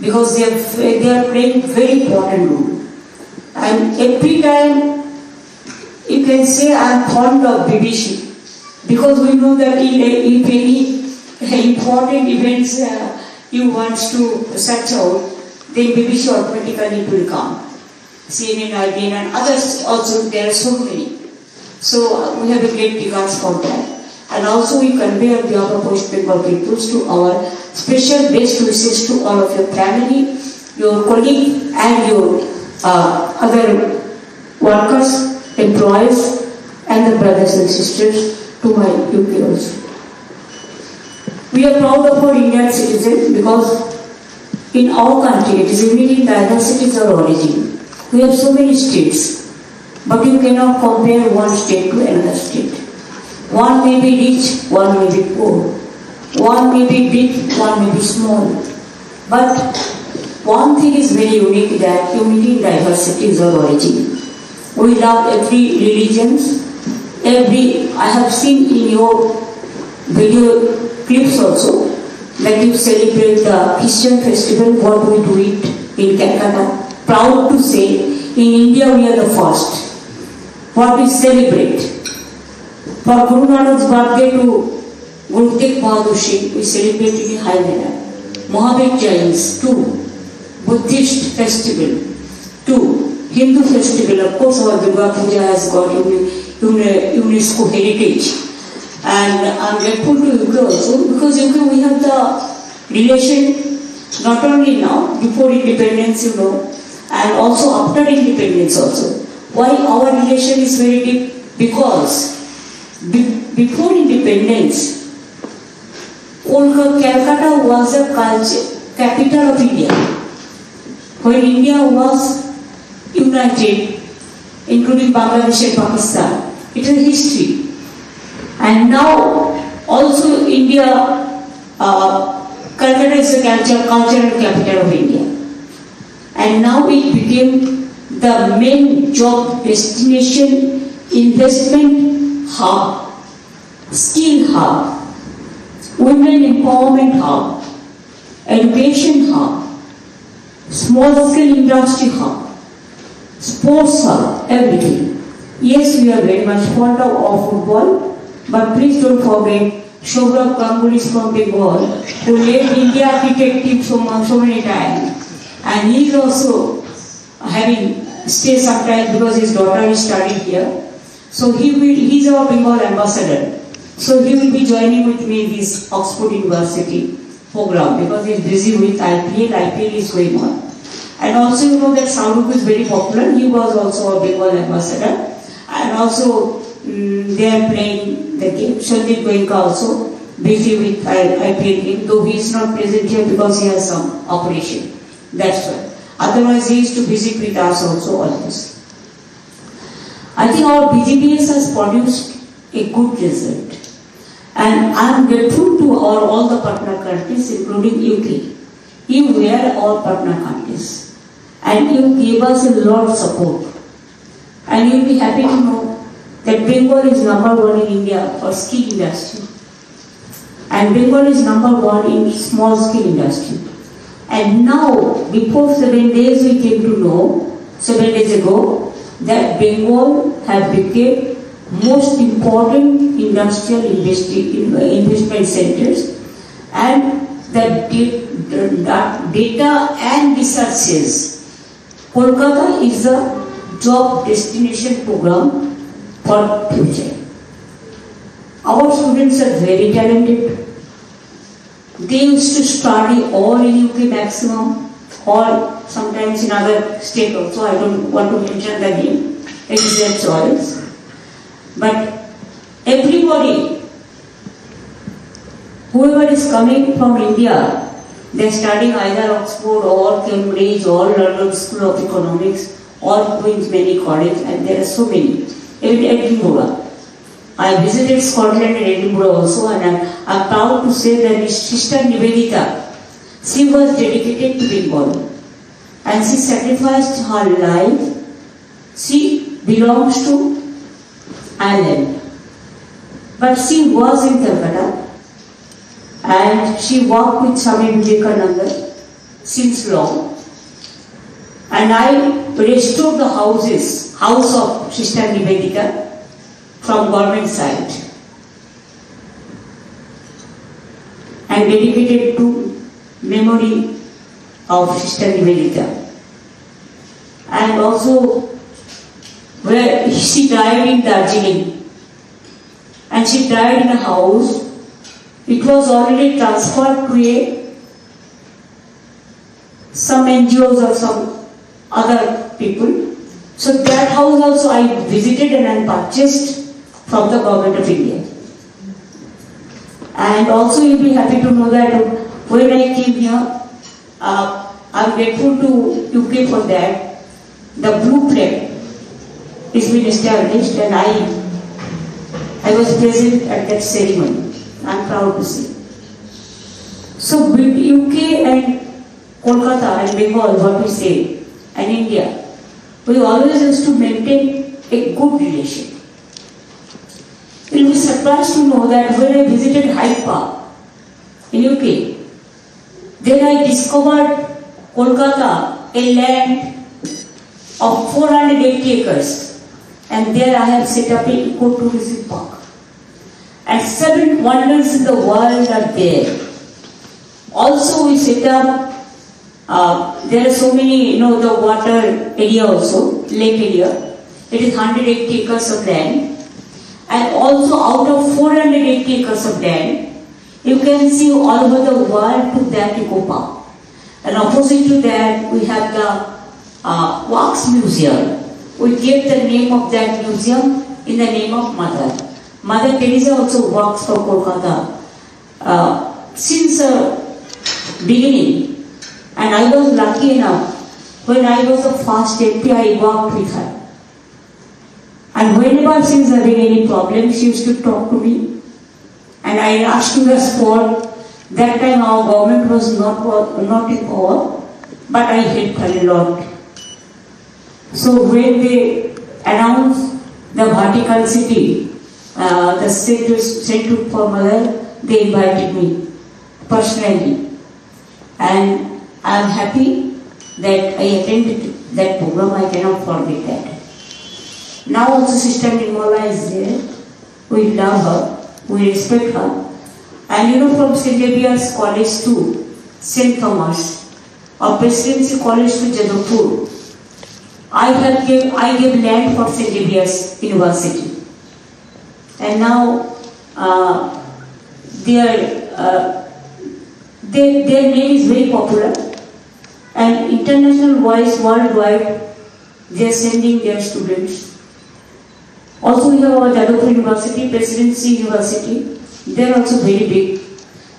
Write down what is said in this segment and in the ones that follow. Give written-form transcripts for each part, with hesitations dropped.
because they are playing very important role. And every time you can say I am fond of BBC, because we know that if any important events you want to search out, then BBC automatically will come. CNN, IBN and others also, there are so many. So we have a great regards for that. And also we convey on behalf of West Bengal peoples to our special best wishes to all of your family, your colleagues and your other workers, employees and the brothers and sisters to my UK also. We are proud of our Indian citizens because in our country it is unity in diversity is our origin. We have so many states, but you cannot compare one state to another state. One may be rich, one may be poor. One may be big, one may be small. But one thing is very unique, that unity in diversity is our origin. We love every religion. I have seen in your video clips also that you celebrate the Christian festival, what we do it in Calcutta. Proud to say, in India we are the first. What we celebrate. For Guru Nanak's birthday to Guru Tegh Bahadur Singh, we celebrated in high manner. Mahavir Jains, 2. Buddhist festival, 2. Hindu festival, of course our Durga Puja has got UNESCO heritage. And I am grateful to UK also, because UK we have the relation not only now, before independence you know, and also after independence also. Why our relation is very deep? Because before independence, Calcutta was the capital of India. When India was united, including Bangladesh and Pakistan, it is history. And now also India, Calcutta is the cultural capital of India. And now it became the main job destination, investment hub, skill hub, women empowerment hub, education hub, small scale industry hub, sports hub, everything. Yes, we are very much fond of football, but please don't forget Sourav Ganguly is from Bengal, who led India cricket team so many times. And he is also having stay sometimes because his daughter is studying here. So he is our Bengal ambassador. So he will be joining with me in this Oxford University program because he is busy with IPL. IPL is going on. And also you know that Shahrukh is very popular. He was also a Bengal ambassador. And also they are playing the game. Sandeep Goenka also busy with IPL game, though he is not present here because he has some operation. That's why. Otherwise he is to visit with us also almost. I think our BGPS has produced a good result. And I am grateful to all the partner countries, including UK. You were our partner countries. And you gave us a lot of support. And you will be happy to know that Bengal is #1 in India for ski industry. And Bengal is #1 in small scale industry. And now, before 7 days, we came to know, 7 days ago, that Bengal have become most important industrial investment centers, and the data and research says Kolkata is a job destination program for future. Our students are very talented. They used to study all in UK maximum, or sometimes in other state also. I don't want to mention the name, it is their choice. But everybody, whoever is coming from India, they are studying either Oxford or Cambridge or London School of Economics or Queen's Mary College, and there are so many. Even Edinburgh. I visited Scotland and Edinburgh also, and I am proud to say that his sister Nivedita, she was dedicated to Bengal and she sacrificed her life. She belongs to Ireland, but she was in Calcutta and she worked with Swami Vivekananda since long, and I restored the house of Sister Nivedita from government side and dedicated to memory of Sister Nivedita. And also where she died in Darjeeling, and she died in a house. It was already transferred to some NGOs or some other people. So that house also I visited and I purchased from the Government of India. And also you'll be happy to know that when I came here, I'm grateful to UK for that. The blue flag is been established, and I was present at that ceremony. I'm proud to say. So with UK and Kolkata and Bengal, what we say, and India, we always used to maintain a good relation. You'll be surprised to know that when I visited Hyde Park in UK, then I discovered Kolkata, a land of 480 acres, and there I have set up an ecotourism park. And 7 wonders in the world are there. Also we set up, there are so many, the water area also, lake area. It is 180 acres of land. And also out of 480 acres of land, you can see all over the world to that eco park. And opposite to that, we have the Wax Museum. We gave the name of that museum in the name of Mother. Mother Teresa also works for Kolkata since beginning, and I was lucky enough when I was the first MP I worked with her. And whenever since there been any problem, she used to talk to me, and I rushed to the spot. That time our government was not in power, but I helped her a lot. So when they announced the Vatican City, the Centre for Mother, they invited me personally, and I am happy that I attended that program. I cannot forget that. Now also Sister Nirmala is there. We love her, we respect her, and from St. Xavier's College to St. Thomas, or Presidency College to Jadavpur, I gave land for St. Xavier's University, and now their name is very popular, and international wise worldwide they are sending their students. Also we have our Jadavpur University, Presidency University, they are also very big,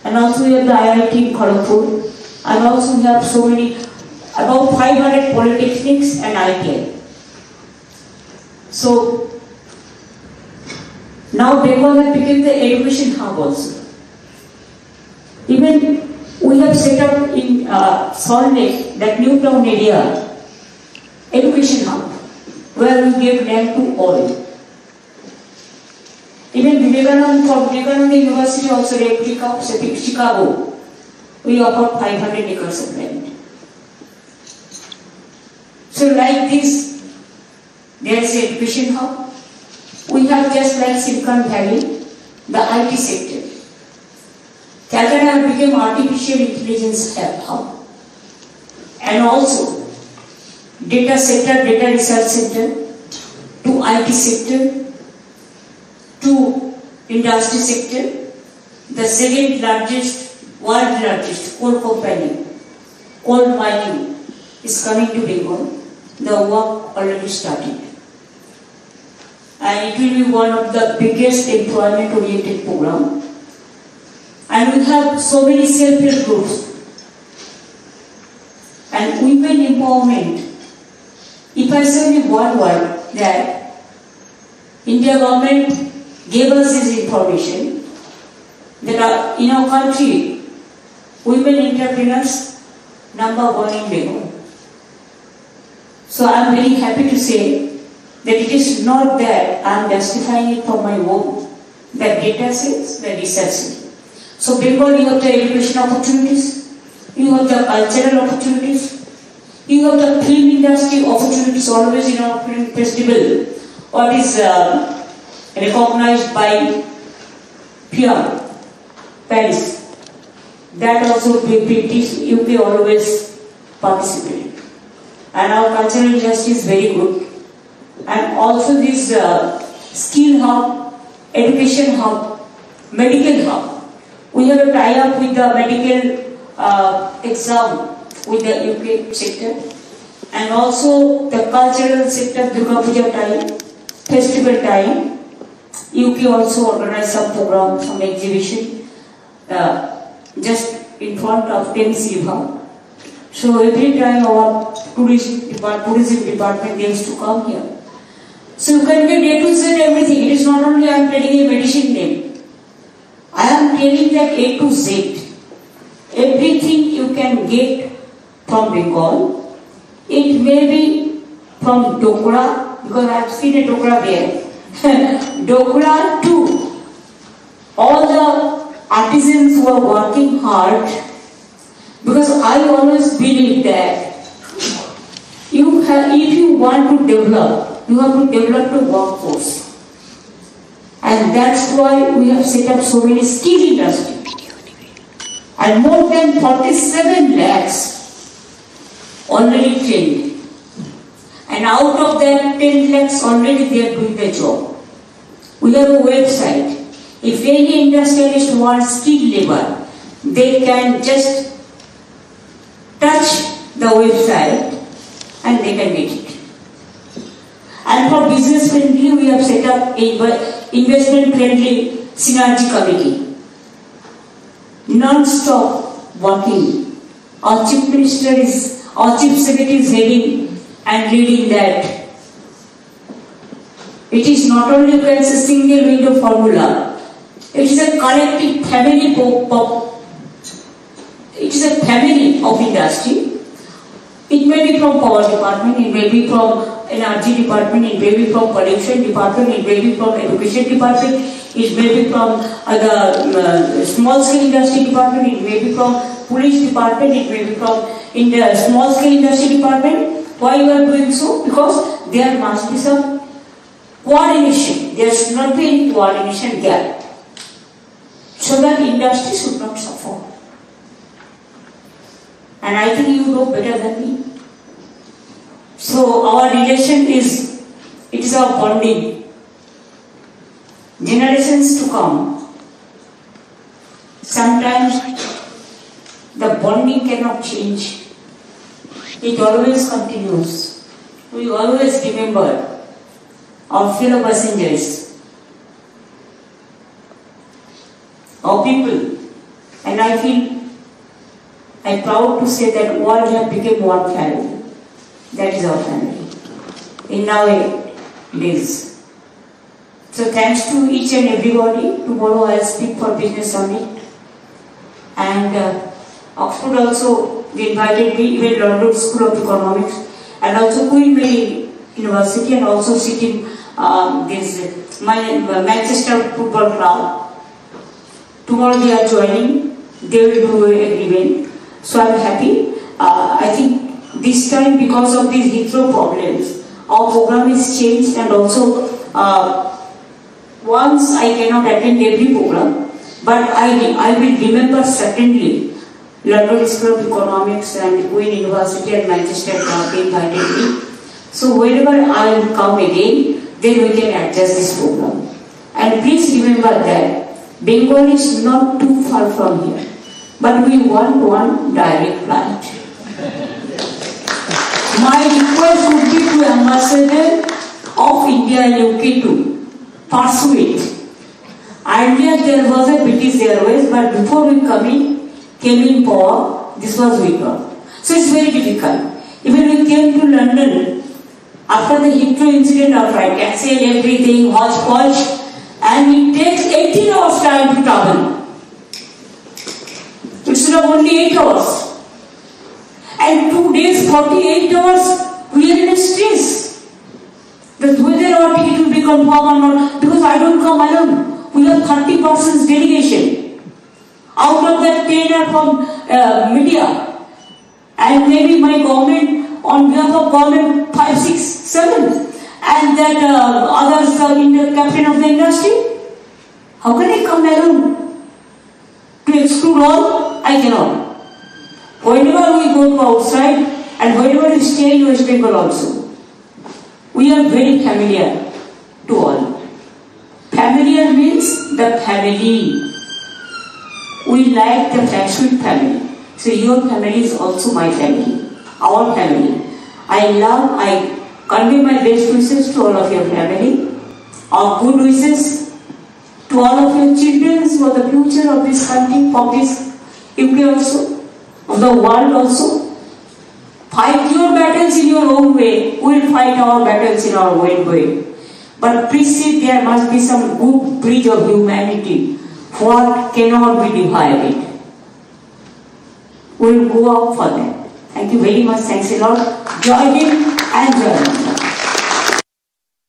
and also we have the IIT in Kharagpur, and also we have so many, about 500 polytechnics and ITI. So now Bengal has become the education hub also. Even we have set up in Salt Lake, that new town area, education hub, where we give land to all. Even Vivekananda, from Vivekananda University also, replica of Chicago, we offer 500 acres of land. So like this, there is an education hub. We have just like Silicon Valley, the IT sector. Calcutta has become artificial intelligence hub. And also, data center, data research center, to IT sector, to industry sector, the second largest, world largest coal company, coal mining is coming to Bengal. The work already started. And it will be one of the biggest employment-oriented program. And we have so many self-help groups. And women empowerment. If I say in one word that India government gave us this information that in our country, women entrepreneurs #1 in Bengal. So I am very happy to say that it is not that I am justifying it for my own, the data says, the research says. So Bengal, you have the education opportunities, You have the cultural opportunities. You have the film industry opportunities always in our film festival. What is recognized by PR, Paris. That also British UK always participate. And our cultural industry is very good. And also this skill hub, education hub, medical hub. We have a tie-up with the medical exam with the UK sector. And also the cultural sector, Durga Puja time, festival time. UK also organized some program, some exhibition just in front of Thames River. So every time our tourism department they used to come here. So you can get A to Z everything. It is not only I am telling a medicine name. I am telling that A to Z. Everything you can get from Bengal. It may be from Dokra, because I have seen a Dokra there. Dokra to all the artisans who are working hard, because I always believe that if you want to develop, you have to develop the workforce. And that's why we have set up so many skill industries. And more than 47 lakhs already trained. And out of that 10 lakhs already they are doing the job. We have a website. If any industrialist wants skilled labor, they can just touch the website and they can get it. And for business friendly, we have set up a investment friendly synergy committee. Non-stop working. Our chief secretary is heading and leading that. It is not only a single window formula. It is a collective family of industry. It may be from power department, it may be from energy department, it may be from production department, it may be from education department, it may be from the small scale industry department, it may be from police department, it may be from in the small scale industry department. Why you are doing so? Because there must be some coordination. There should not be any coordination gap, so that industry should not suffer. And I think you know better than me. So our relation is, it is our bonding. Generations to come, sometimes the bonding cannot change. It always continues. We always remember our fellow passengers, our people, and I'm proud to say that all have become one family. That is our family in nowadays. So thanks to each and everybody. Tomorrow I'll speak for Business Summit. And Oxford also, they invited me, even London School of Economics, and also Queen Mary University, and also sitting Manchester Football Club. Tomorrow they are joining. They will do an event. So I'm happy. I think this time, because of these Heathrow problems, our program is changed, and also once I cannot attend every program, but I will remember certainly London School of Economics and Queen University and Manchester Club invited me. So whenever I will come again, then we can adjust this program. And please remember that Bengal is not too far from here, but we want one direct flight. My request would be to Ambassador of India and UK to pursue it. Earlier there was a British Airways, but before we came in power, this was weaker. So it's very difficult. Even we came to London, after the Heathrow incident, our flight cancelled, everything, hodgepodge, and it takes 18 hours time to travel. Instead of only 8 hours. And 2 days, 48 hours, we are in a stress. That whether or not it will be confirmed or not, because I don't come alone. We have 30 persons delegation. Out of that 10 are from media, and maybe my government, on behalf of government 5, 6, 7, and that others are in the captain of the industry. How can I come alone to exclude all? I cannot. Whenever we go to outside and whenever we stay in West Bengal also, we are very familiar to all. Familiar means the family. We like the Flagship family. So your family is also my family, our family. I convey my best wishes to all of your family, our good wishes to all of your children for the future of this country, of this UK also, of the world also. Fight your battles in your own way. We will fight our battles in our own way. But please see, there must be some good bridge of humanity. What cannot be divided. We will go out for that. Thank you very much. Thanks a lot. Join in and join.